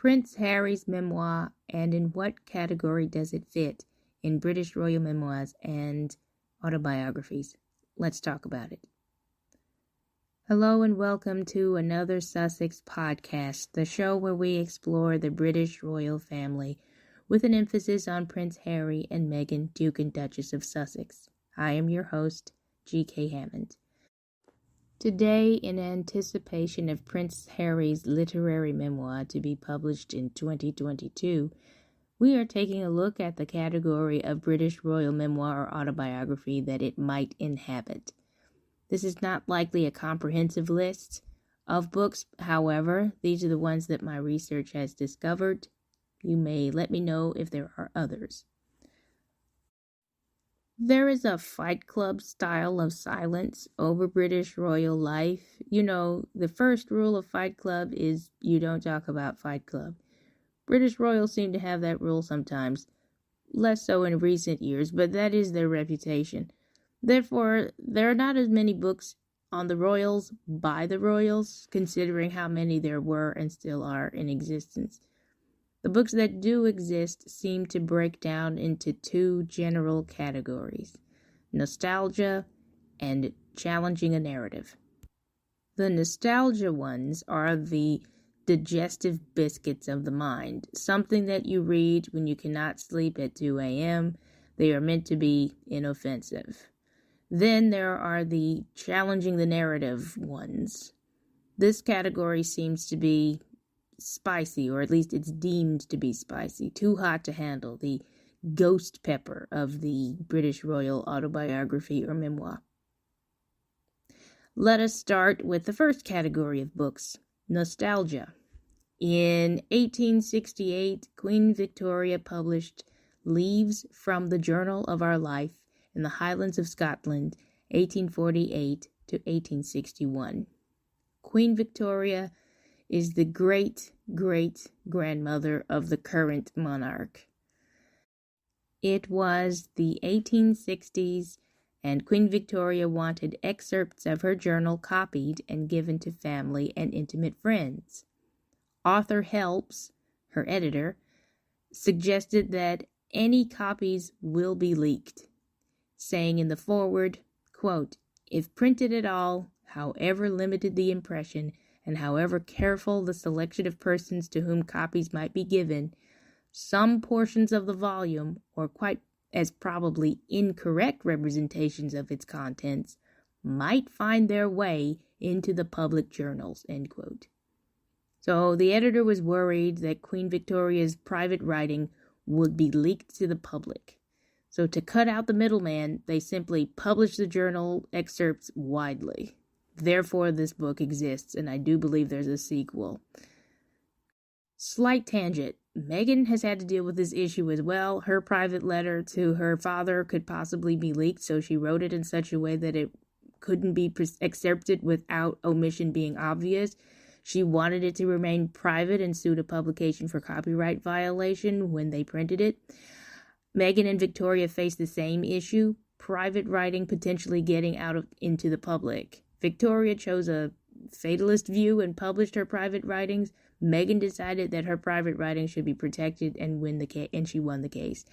Prince Harry's memoir, and in what category does it fit in British royal memoirs and autobiographies? Let's talk about it. Hello and welcome to another Sussex Podcast, the show where we explore the British royal family with an emphasis on Prince Harry and Meghan, Duke and Duchess of Sussex. I am your host, G.K. Hammond. Today, in anticipation of Prince Harry's literary memoir to be published in 2022, we are taking a look at the category of British royal memoir or autobiography that it might inhabit. This is not likely a comprehensive list of books. However, these are the ones that my research has discovered. You may let me know if there are others. There is a Fight Club style of silence over British royal life. You know, the first rule of Fight Club is you don't talk about Fight Club. British royals seem to have that rule sometimes, less so in recent years, but that is their reputation. Therefore, there are not as many books on the royals by the royals, considering how many there were and still are in existence. The books that do exist seem to break down into two general categories: nostalgia and challenging a narrative. The nostalgia ones are the digestive biscuits of the mind, something that you read when you cannot sleep at 2 a.m. They are meant to be inoffensive. Then there are the challenging the narrative ones. This category seems to be spicy, or at least it's deemed to be spicy, too hot to handle, the ghost pepper of the British royal autobiography or memoir. Let us start with the first category of books, nostalgia. In 1868, Queen Victoria published Leaves from the Journal of Our Life in the Highlands of Scotland, 1848 to 1861. Queen Victoria is the great-great-grandmother of the current monarch. It was the 1860s, and Queen Victoria wanted excerpts of her journal copied and given to family and intimate friends. Arthur Helps, her editor, suggested that any copies will be leaked, saying in the foreword, quote, "If printed at all, however limited the impression, and however careful the selection of persons to whom copies might be given, some portions of the volume, or quite as probably incorrect representations of its contents, might find their way into the public journals," end quote. So the editor was worried that Queen Victoria's private writing would be leaked to the public. So to cut out the middleman, they simply published the journal excerpts widely. Therefore, this book exists, and I do believe there's a sequel. Slight tangent. Meghan has had to deal with this issue as well. Her private letter to her father could possibly be leaked, so she wrote it in such a way that it couldn't be accepted without omission being obvious. She wanted it to remain private and sued a publication for copyright violation when they printed it. Meghan and Victoria faced the same issue, private writing potentially getting into the public. Victoria chose a fatalist view and published her private writings. Meghan decided that her private writings should be protected and she won the case.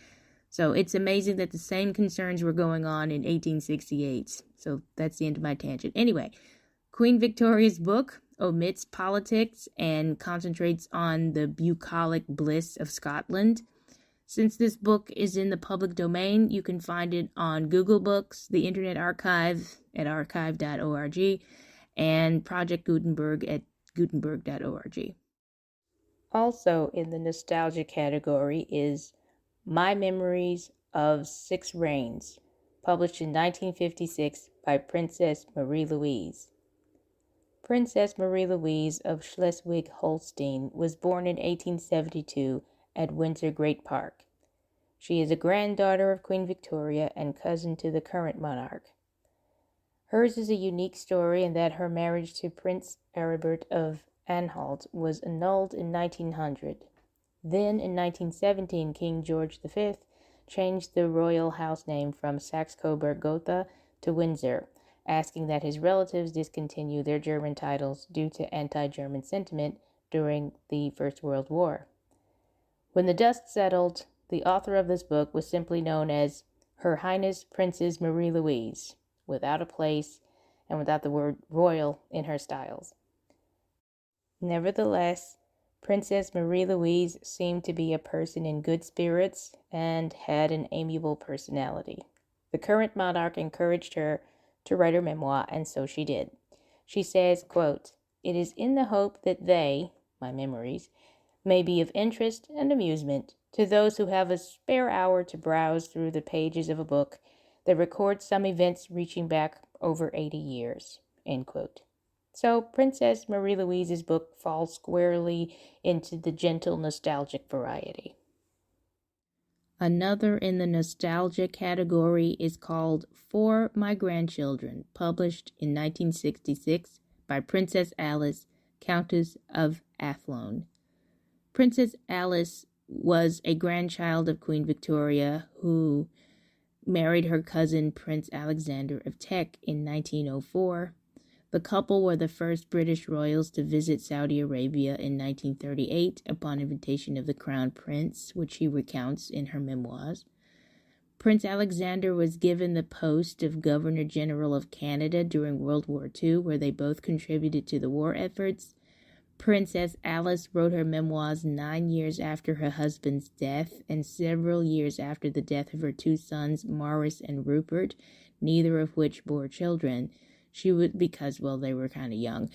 So it's amazing that the same concerns were going on in 1868. So that's the end of my tangent. Anyway, Queen Victoria's book omits politics and concentrates on the bucolic bliss of Scotland. Since this book is in the public domain, you can find it on Google Books, the Internet Archive at archive.org, and Project Gutenberg at gutenberg.org. Also in the nostalgia category is My Memories of Six Reigns, published in 1956 by Princess Marie-Louise. Princess Marie-Louise of Schleswig-Holstein was born in 1872 at Windsor Great Park. She is a granddaughter of Queen Victoria and cousin to the current monarch. Hers is a unique story in that her marriage to Prince Aribert of Anhalt was annulled in 1900. Then, in 1917, King George V changed the royal house name from Saxe-Coburg-Gotha to Windsor, asking that his relatives discontinue their German titles due to anti-German sentiment during the First World War. When the dust settled, the author of this book was simply known as Her Highness Princess Marie Louise, without a place and without the word royal in her styles. Nevertheless, Princess Marie Louise seemed to be a person in good spirits and had an amiable personality. The current monarch encouraged her to write her memoir, and so she did. She says, quote, "It is in the hope that they, my memories, may be of interest and amusement to those who have a spare hour to browse through the pages of a book that records some events reaching back over 80 years." End quote. So Princess Marie Louise's book falls squarely into the gentle nostalgic variety. Another in the nostalgia category is called For My Grandchildren, published in 1966 by Princess Alice, Countess of Athlone. Princess Alice was a grandchild of Queen Victoria, who married her cousin Prince Alexander of Teck in 1904. The couple were the first British royals to visit Saudi Arabia in 1938 upon invitation of the Crown Prince, which she recounts in her memoirs. Prince Alexander was given the post of Governor General of Canada during World War II, where they both contributed to the war efforts. Princess Alice wrote her memoirs 9 years after her husband's death and several years after the death of her two sons, Maurice and Rupert, neither of which bore children. She would, because, they were kind of young.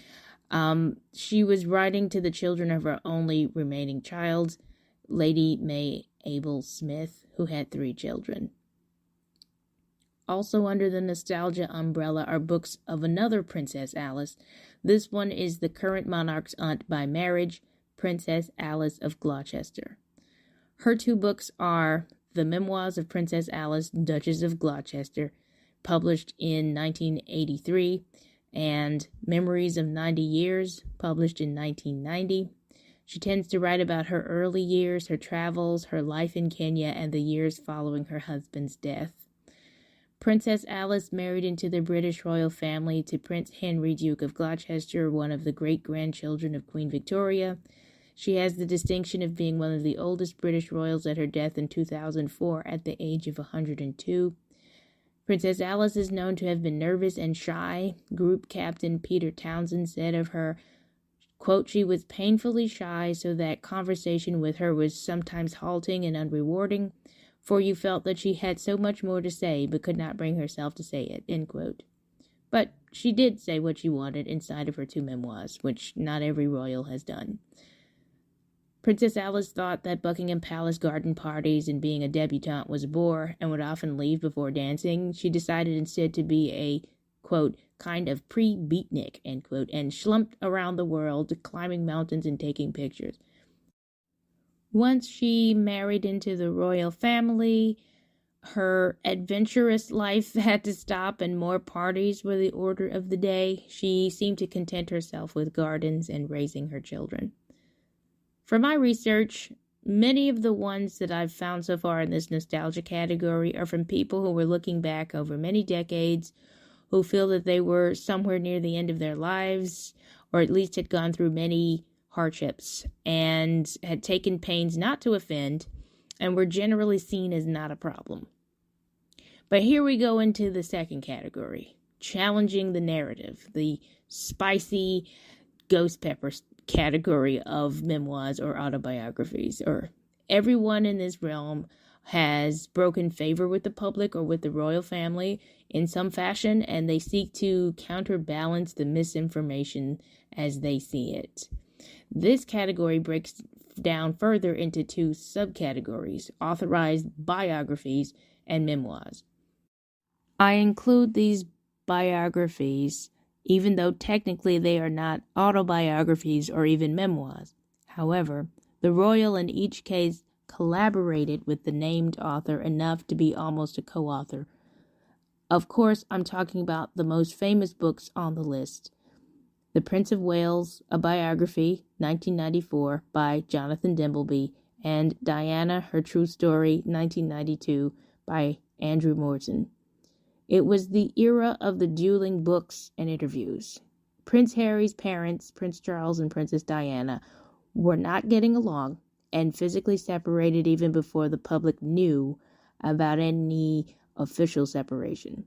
She was writing to the children of her only remaining child, Lady May Abel Smith, who had 3 children. Also under the nostalgia umbrella are books of another Princess Alice. This one is the current monarch's aunt by marriage, Princess Alice of Gloucester. Her 2 books are The Memoirs of Princess Alice, Duchess of Gloucester, published in 1983, and Memories of 90 Years, published in 1990. She tends to write about her early years, her travels, her life in Kenya, and the years following her husband's death. Princess Alice married into the British royal family to Prince Henry, Duke of Gloucester, one of the great-grandchildren of Queen Victoria. She has the distinction of being one of the oldest British royals at her death in 2004 at the age of 102. Princess Alice is known to have been nervous and shy. Group Captain Peter Townsend said of her, quote, "She was painfully shy, so that conversation with her was sometimes halting and unrewarding, for you felt that she had so much more to say, but could not bring herself to say it," end quote. But she did say what she wanted inside of her 2 memoirs, which not every royal has done. Princess Alice thought that Buckingham Palace garden parties and being a debutante was a bore and would often leave before dancing. She decided instead to be a, quote, "kind of pre-beatnik," end quote, and schlumped around the world, climbing mountains and taking pictures. Once she married into the royal family, her adventurous life had to stop and more parties were the order of the day. She seemed to content herself with gardens and raising her children. For my research, many of the ones that I've found so far in this nostalgia category are from people who were looking back over many decades, who feel that they were somewhere near the end of their lives, or at least had gone through many hardships, and had taken pains not to offend, and were generally seen as not a problem. But here we go into the second category, challenging the narrative, the spicy ghost pepper category of memoirs or autobiographies. Or everyone in this realm has broken favor with the public or with the royal family in some fashion, and they seek to counterbalance the misinformation as they see it. This category breaks down further into 2 subcategories, authorized biographies and memoirs. I include these biographies even though technically they are not autobiographies or even memoirs. However, the royal in each case collaborated with the named author enough to be almost a co-author. Of course, I'm talking about the most famous books on the list. The Prince of Wales, a biography, 1994, by Jonathan Dimbleby, and Diana, Her True Story, 1992, by Andrew Morton. It was the era of the dueling books and interviews. Prince Harry's parents, Prince Charles and Princess Diana, were not getting along and physically separated even before the public knew about any official separation.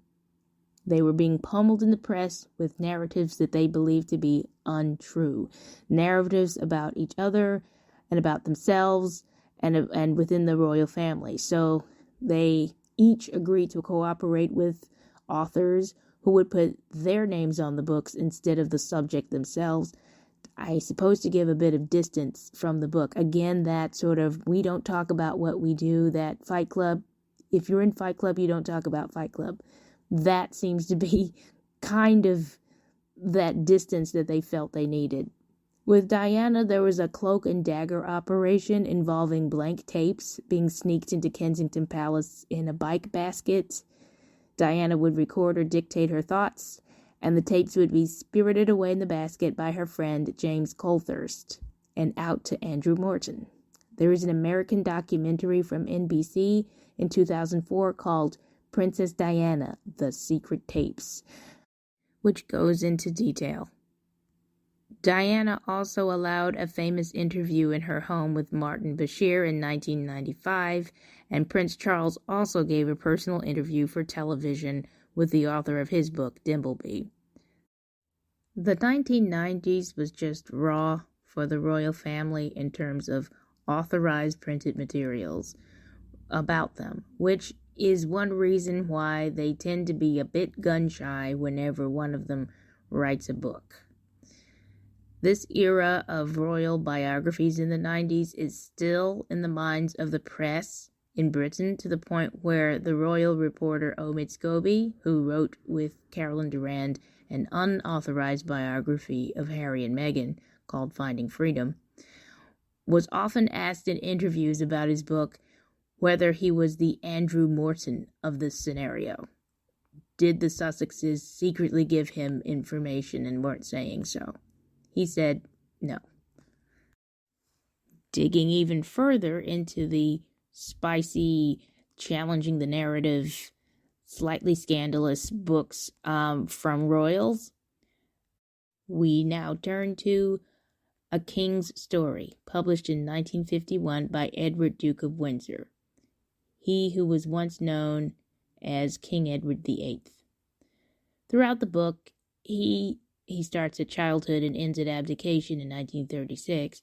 They were being pummeled in the press with narratives that they believed to be untrue, narratives about each other and about themselves and within the royal family. So they each agreed to cooperate with authors who would put their names on the books instead of the subject themselves, I suppose to give a bit of distance from the book. Again, that sort of, we don't talk about what we do, that Fight Club. If you're in Fight Club, you don't talk about Fight Club. That seems to be kind of that distance that they felt they needed. With Diana, there was a cloak and dagger operation involving blank tapes being sneaked into Kensington Palace in a bike basket. Diana would record or dictate her thoughts, and the tapes would be spirited away in the basket by her friend James Colthurst and out to Andrew Morton. There is an American documentary from NBC in 2004 called Princess Diana, The Secret Tapes, which goes into detail. Diana also allowed a famous interview in her home with Martin Bashir in 1995, and Prince Charles also gave a personal interview for television with the author of his book, Dimbleby. The 1990s was just raw for the royal family in terms of authorized printed materials about them, which is one reason why they tend to be a bit gun-shy whenever one of them writes a book. This era of royal biographies in the 90s is still in the minds of the press in Britain, to the point where the royal reporter Omid Scobie, who wrote with Carolyn Durand an unauthorized biography of Harry and Meghan called Finding Freedom, was often asked in interviews about his book whether he was the Andrew Morton of this scenario. Did the Sussexes secretly give him information and weren't saying so? He said no. Digging even further into the spicy, challenging the narrative, slightly scandalous books from royals, we now turn to A King's Story, published in 1951 by Edward, Duke of Windsor, he who was once known as King Edward VIII. Throughout the book, he starts at childhood and ends at abdication in 1936.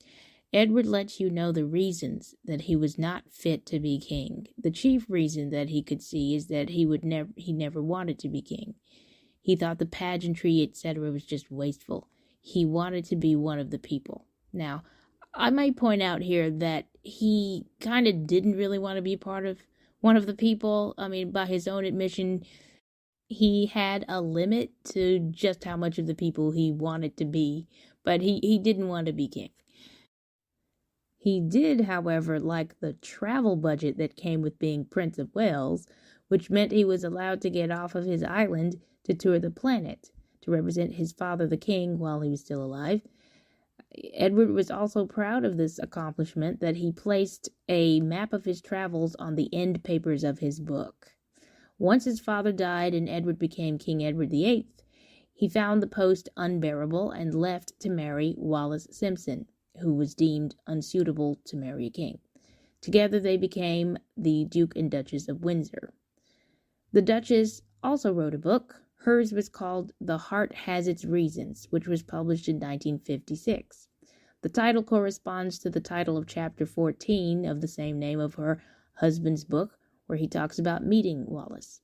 Edward lets you know the reasons that he was not fit to be king. The chief reason that he could see is that he never wanted to be king. He thought the pageantry, etc., was just wasteful. He wanted to be one of the people. Now, I might point out here that he kind of didn't really want to be part of one of the people. I mean, by his own admission, he had a limit to just how much of the people he wanted to be, but he didn't want to be king. He did, however, like the travel budget that came with being Prince of Wales, which meant he was allowed to get off of his island to tour the planet, to represent his father, the king, while he was still alive. Edward was also proud of this accomplishment that he placed a map of his travels on the end papers of his book. Once his father died and Edward became King Edward VIII, he found the post unbearable and left to marry Wallis Simpson, who was deemed unsuitable to marry a king. Together they became the Duke and Duchess of Windsor. The Duchess also wrote a book. Hers was called The Heart Has Its Reasons, which was published in 1956. The title corresponds to the title of chapter 14 of the same name of her husband's book, where he talks about meeting Wallis.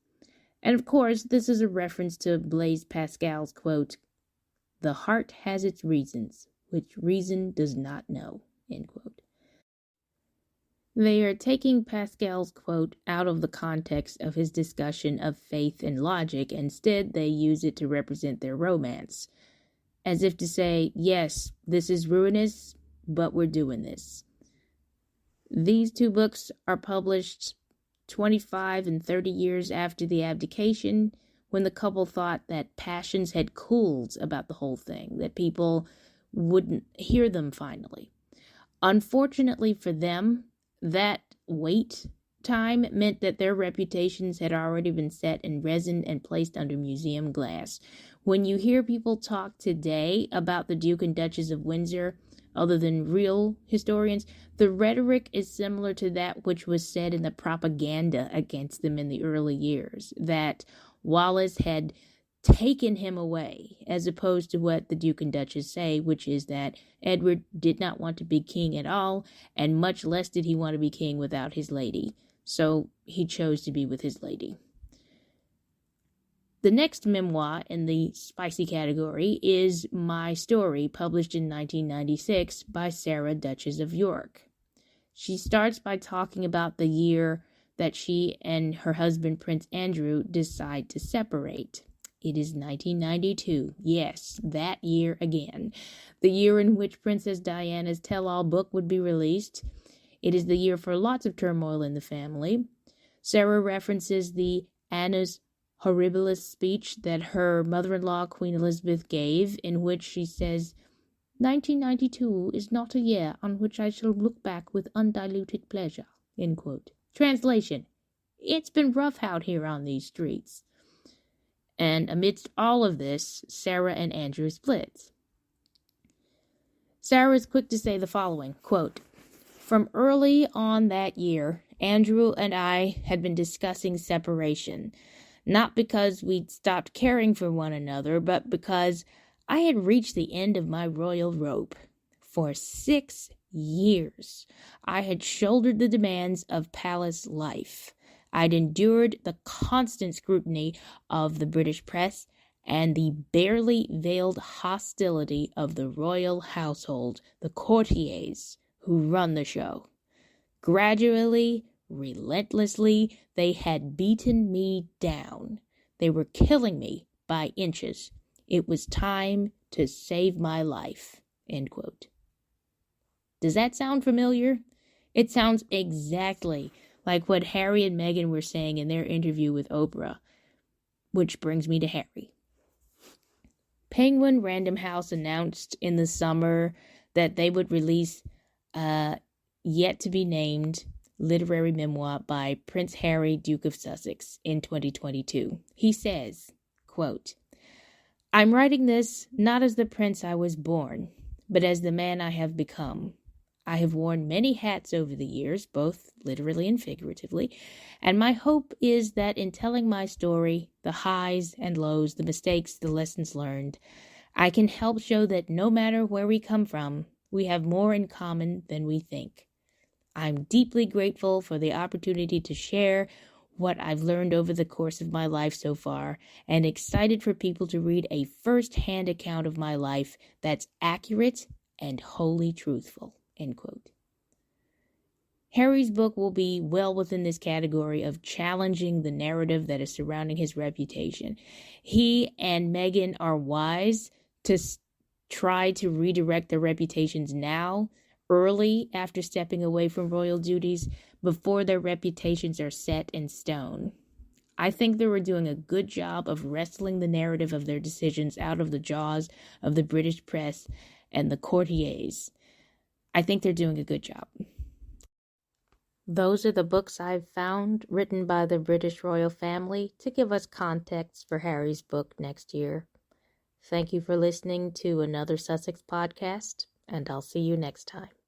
And of course, this is a reference to Blaise Pascal's quote, "The heart has its reasons, which reason does not know," end quote. They are taking Pascal's quote out of the context of his discussion of faith and logic. Instead, they use it to represent their romance, as if to say, yes, this is ruinous, but we're doing this. These two books are published 25 and 30 years after the abdication, when the couple thought that passions had cooled about the whole thing, that people wouldn't hear them finally. Unfortunately for them, that wait time meant that their reputations had already been set in resin and placed under museum glass. When you hear people talk today about the Duke and Duchess of Windsor, other than real historians, the rhetoric is similar to that which was said in the propaganda against them in the early years, that Wallace had taken him away, as opposed to what the Duke and Duchess say, which is that Edward did not want to be king at all, and much less did he want to be king without his lady. So he chose to be with his lady. The next memoir in the spicy category is My Story, published in 1996 by Sarah, Duchess of York. She starts by talking about the year that she and her husband, Prince Andrew, decide to separate. It is 1992. Yes, that year again. The year in which Princess Diana's tell-all book would be released. It is the year for lots of turmoil in the family. Sarah references the Annus Horribilis speech that her mother-in-law, Queen Elizabeth, gave, in which she says, 1992 is not a year on which I shall look back with undiluted pleasure. End quote. Translation: it's been rough out here on these streets. And amidst all of this, Sarah and Andrew split. Sarah is quick to say the following, quote, from early on that year, Andrew and I had been discussing separation, not because we'd stopped caring for one another, but because I had reached the end of my royal rope. For 6 years, I had shouldered the demands of palace life. I'd endured the constant scrutiny of the British press and the barely veiled hostility of the royal household, the courtiers who run the show. Gradually, relentlessly, they had beaten me down. They were killing me by inches. It was time to save my life. End quote. Does that sound familiar? It sounds exactly like what Harry and Meghan were saying in their interview with Oprah, which brings me to Harry. Penguin Random House announced in the summer that they would release yet-to-be-named literary memoir by Prince Harry, Duke of Sussex, in 2022. He says, quote, I'm writing this not as the prince I was born, but as the man I have become. I have worn many hats over the years, both literally and figuratively, and my hope is that in telling my story, the highs and lows, the mistakes, the lessons learned, I can help show that no matter where we come from, we have more in common than we think. I'm deeply grateful for the opportunity to share what I've learned over the course of my life so far, and excited for people to read a first-hand account of my life that's accurate and wholly truthful. End quote. Harry's book will be well within this category of challenging the narrative that is surrounding his reputation. He and Meghan are wise to try to redirect their reputations now, early after stepping away from royal duties, before their reputations are set in stone. I think they were doing a good job of wresting the narrative of their decisions out of the jaws of the British press and the courtiers. I think they're doing a good job. Those are the books I've found written by the British royal family to give us context for Harry's book next year. Thank you for listening to another Sussex podcast, and I'll see you next time.